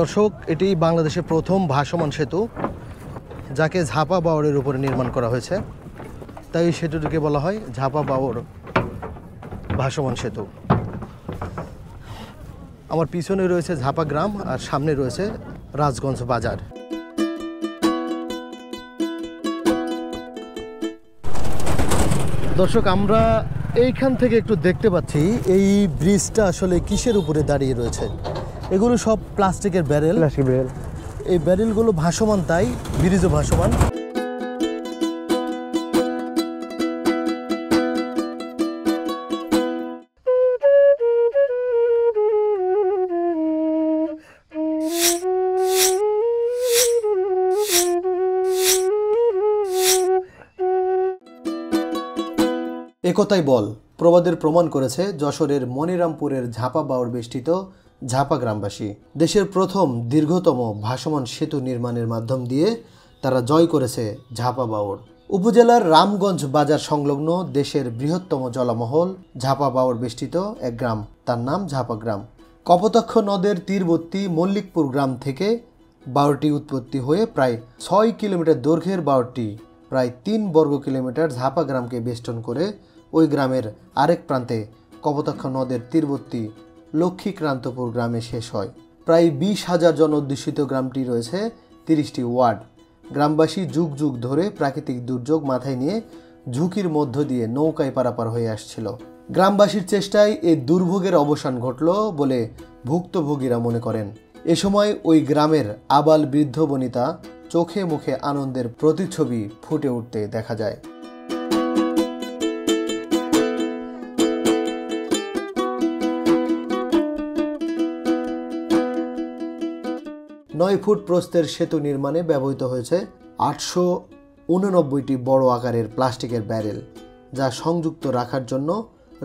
দর্শক, এটি বাংলাদেশের প্রথম ভাসমান সেতু, যাকে ঝাপা বাওড়ের উপরে নির্মাণ করা হয়েছে। তাই এই সেতুটিকে বলা হয় ঝাপা বাওড় ভাসমান সেতু। আমার পিছনে রয়েছে ঝাপা গ্রাম আর সামনে রয়েছে রাজগঞ্জ বাজার। দর্শক, আমরা এইখান থেকে একটু দেখতে পাচ্ছি এই ব্রিজটা আসলে কিসের উপরে দাঁড়িয়ে রয়েছে। এগুলো সব প্লাস্টিকের ব্যারেল। এই ব্যারেলগুলো ভাসমান, তাই ব্রিজও ভাসমান। একতাই বল প্রবাদের প্রমাণ করেছে যশোরের মনিরামপুরের ঝাপা বাওড় বেষ্টিত ঝাপা গ্রামবাসী। দেশের প্রথম দীর্ঘতম ভাসমান সেতু নির্মাণের মাধ্যম দিয়ে তারা জয় করেছে ঝাপা বাওড়। উপজেলার রামগঞ্জ বাজার সংলগ্ন দেশের বৃহত্তম জলামহল ঝাপা বাওড় বেষ্টিত এক গ্রাম, তার নাম ঝাপা গ্রাম। কপোতাক্ষ নদের তীরবর্তী মল্লিকপুর গ্রাম থেকে বাওড়টি উৎপত্তি হয়ে প্রায় 6 কিলোমিটার দৈর্ঘ্যের বাওড়টি প্রায় 3 বর্গ কিলোমিটার ঝাপা গ্রামকে বেষ্টন করে ওই গ্রামের আরেক প্রান্তে কপোতাক্ষ নদের তীরবর্তী লক্ষ্মীক্রান্তপুর গ্রামে শেষ হয়। প্রায় 20,000 জন অধ্যুষিত গ্রামটি রয়েছে 30টি ওয়ার্ড। গ্রামবাসী যুগ যুগ ধরে প্রাকৃতিক দুর্যোগ মাথায় নিয়ে ঝুঁকির মধ্য দিয়ে নৌকায় পারাপার হয়ে আসছিল। গ্রামবাসীর চেষ্টায় এই দুর্ভোগের অবসান ঘটল বলে ভুক্তভোগীরা মনে করেন। এ সময় ওই গ্রামের আবাল বৃদ্ধ বনিতা চোখে মুখে আনন্দের প্রতিচ্ছবি ফুটে উঠতে দেখা যায়। 9 ফুট প্রস্থের সেতু নির্মাণে ব্যবহৃত হয়েছে 889টি বড় আকারের প্লাস্টিকের ব্যারেল, যা সংযুক্ত রাখার জন্য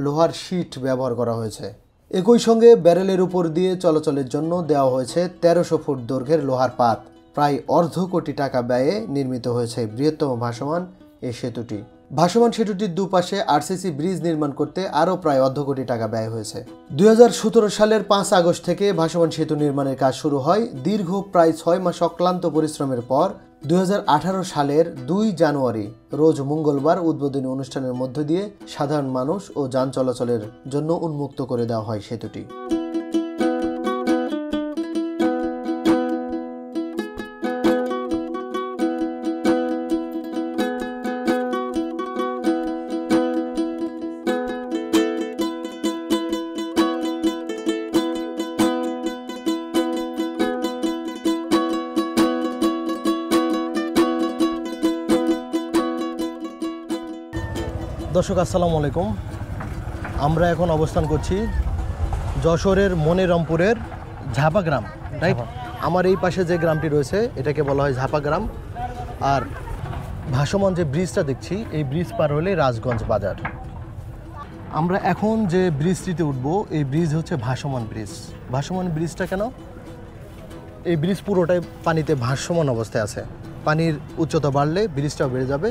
লোহার শীট ব্যবহার করা হয়েছে। একই সঙ্গে ব্যারেলের উপর দিয়ে চলাচলের জন্য দেওয়া হয়েছে 1300 ফুট দৈর্ঘ্যের লোহার পাত। প্রায় অর্ধ কোটি টাকা ব্যয়ে নির্মিত হয়েছে বৃহত্তম ভাসমান এই সেতুটি। ভাসমান সেতুটির দুপাশে আরসিসি ব্রিজ নির্মাণ করতে আরও প্রায় অর্ধ কোটি টাকা ব্যয় হয়েছে। 2017 সালের 5 আগস্ট থেকে ভাসমান সেতু নির্মাণের কাজ শুরু হয়। দীর্ঘ প্রায় 6 মাস অক্লান্ত পরিশ্রমের পর 2018 সালের 2 জানুয়ারি রোজ মঙ্গলবার উদ্বোধনী অনুষ্ঠানের মধ্য দিয়ে সাধারণ মানুষ ও যান চলাচলের জন্য উন্মুক্ত করে দেওয়া হয় সেতুটি। দর্শক, আসসালামু আলাইকুম। আমরা এখন অবস্থান করছি যশোরের মনিরামপুরের ঝাপা গ্রাম, রাইট? আমার এই পাশে যে গ্রামটি রয়েছে এটাকে বলা হয় ঝাপা গ্রাম। আর ভাসমান যে ব্রিজটা দেখছি, এই ব্রিজ পার হলে রাজগঞ্জ বাজার। আমরা এখন যে ব্রিজটিতে উঠব, এই ব্রিজ হচ্ছে ভাসমান ব্রিজ। ভাসমান ব্রিজটা কেন? এই ব্রিজ পুরোটাই পানিতে ভাসমান অবস্থায় আছে। পানির উচ্চতা বাড়লে ব্রিজটাও বেড়ে যাবে,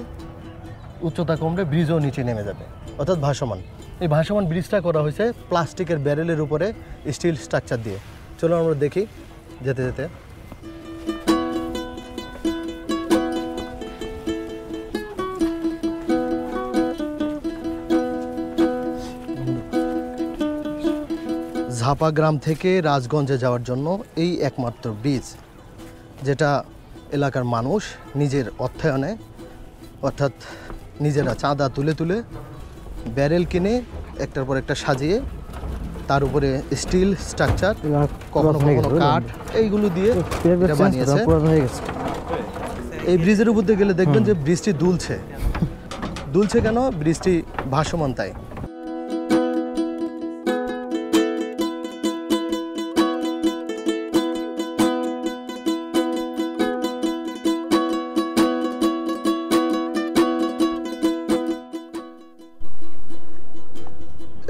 উচ্চতা কমলে ব্রিজও নিচে নেমে যাবে, অর্থাৎ ভাসমান। এই ভাসমান ব্রিজটা করা হয়েছে প্লাস্টিকের ব্যারেলের উপরে স্টিল স্ট্রাকচার দিয়ে। চলো আমরা দেখি যেতে যেতে। ঝাপা গ্রাম থেকে রাজগঞ্জে যাওয়ার জন্য এই একমাত্র ব্রিজ, যেটা এলাকার মানুষ নিজের অর্থায়নে, অর্থাৎ নিজেরা চাঁদা তুলে তুলে ব্যারেল কিনে একটার পর একটা সাজিয়ে তার উপরে স্টিল স্ট্রাকচার, কখনো কখনো কাঠ, এইগুলো দিয়ে বানিয়েছে। এই ব্রিজের উপর দিয়ে গেলে দেখবেন যে ব্রিজটি দুলছে। দুলছে কেন? ব্রিজটি ভাসমান তাই।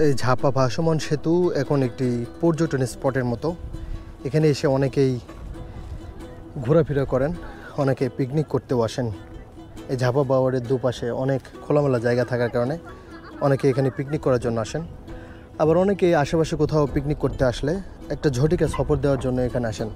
এই ঝাপা ভাসমান সেতু এখন একটি পর্যটন স্পটের মতো। এখানে এসে অনেকেই ঘোরাফেরা করেন, অনেকে পিকনিক করতেও আসেন। এই ঝাপা বাওড়ের দুপাশে অনেক খোলামেলা জায়গা থাকার কারণে অনেকে এখানে পিকনিক করার জন্য আসেন। আবার অনেকে আশেপাশে কোথাও পিকনিক করতে আসলে একটা ঝটিকা সফর দেওয়ার জন্য এখানে আসেন।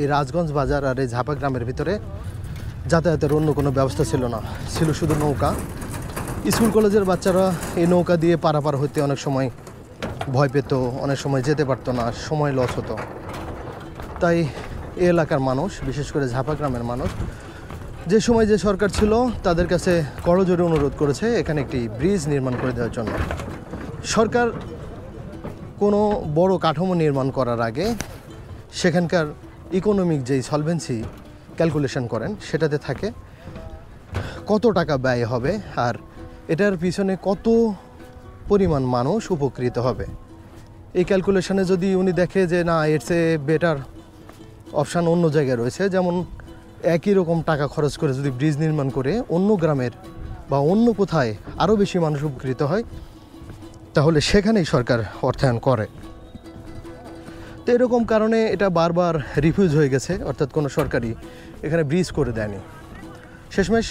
এই রাজগঞ্জ বাজার আর এই ঝাপা গ্রামের ভিতরে যাতায়াতের অন্য কোনো ব্যবস্থা ছিল না, ছিল শুধু নৌকা। স্কুল কলেজের বাচ্চারা এই নৌকা দিয়ে পারাপার হতে অনেক সময় ভয় পেত, অনেক সময় যেতে পারতো না, সময় লস হতো। তাই এই এলাকার মানুষ, বিশেষ করে ঝাপা গ্রামের মানুষ, যে সময় যে সরকার ছিল তাদের কাছে করজোড়ে অনুরোধ করেছে এখানে একটি ব্রিজ নির্মাণ করে দেওয়ার জন্য। সরকার কোনো বড় কাঠামো নির্মাণ করার আগে সেখানকার ইকোনমিক যেই সলভেন্সি ক্যালকুলেশন করেন সেটাতে থাকে কত টাকা ব্যয় হবে আর এটার পিছনে কত পরিমাণ মানুষ উপকৃত হবে। এই ক্যালকুলেশনে যদি উনি দেখে যে না, এর চেয়ে বেটার অপশান অন্য জায়গায় রয়েছে, যেমন একই রকম টাকা খরচ করে যদি ব্রিজ নির্মাণ করে অন্য গ্রামের বা অন্য কোথায় আরও বেশি মানুষ উপকৃত হয়, তাহলে সেখানেই সরকার অর্থায়ন করে। তো এরকম কারণে এটা বারবার রিফিউজ হয়ে গেছে, অর্থাৎ কোনো সরকারই এখানে ব্রিজ করে দেয়নি। শেষমেশ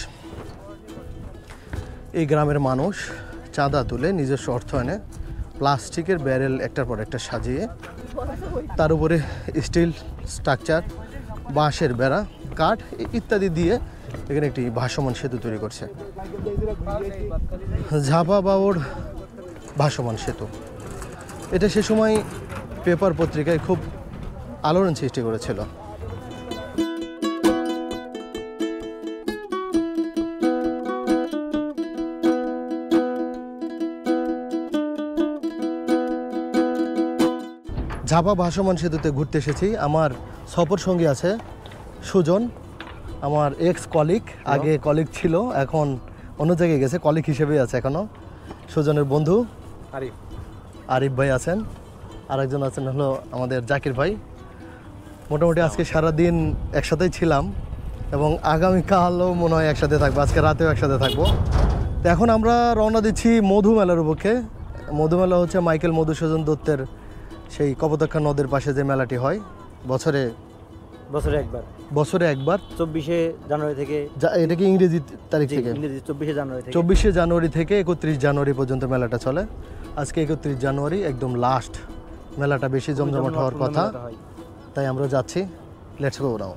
এই গ্রামের মানুষ চাঁদা তুলে নিজস্ব অর্থায়নে প্লাস্টিকের ব্যারেল একটার পর একটা সাজিয়ে তার উপরে স্টিল স্ট্রাকচার, বাঁশের বেড়া, কাঠ ইত্যাদি দিয়ে এখানে একটি ভাসমান সেতু তৈরি করছে। ঝাপা বাওড় ভাসমান সেতু, এটা সে সময় পেপার পত্রিকায় খুব আলোড়ন সৃষ্টি করেছিল। ঝাপা ভাসমান সেতুতে ঘুরতে এসেছি। আমার সফর সঙ্গী আছে সুজন, আমার এক্স কলিগ, আগে কলিগ ছিল, এখন অন্য জায়গায় গেছে, কলিগ হিসেবেই আছে এখনও। সুজনের বন্ধু আরিফ ভাই আছেন, আরেকজন আছেন হলো আমাদের জাকির ভাই। মোটামুটি আজকে সারাদিন একসাথেই ছিলাম এবং আগামীকালও মনে হয় একসাথে থাকবো, আজকে রাতেও একসাথে থাকবো। তো এখন আমরা রওনা দিচ্ছি মধুমেলার পক্ষে। মধুমেলা হচ্ছে মাইকেল মধুসূদন দত্তের সেই কপোতাক্ষা নদের পাশে যে মেলাটি হয় বছরে একবার 24শে জানুয়ারি থেকে, এটা কি ইংরেজি তারিখ থেকে? 24শে জানুয়ারি থেকে 31 জানুয়ারি পর্যন্ত মেলাটা চলে। আজকে 31 জানুয়ারি একদম লাস্ট, মেলাটা বেশি জমজমাট হওয়ার কথা, তাই আমরা যাচ্ছি। Let's go now.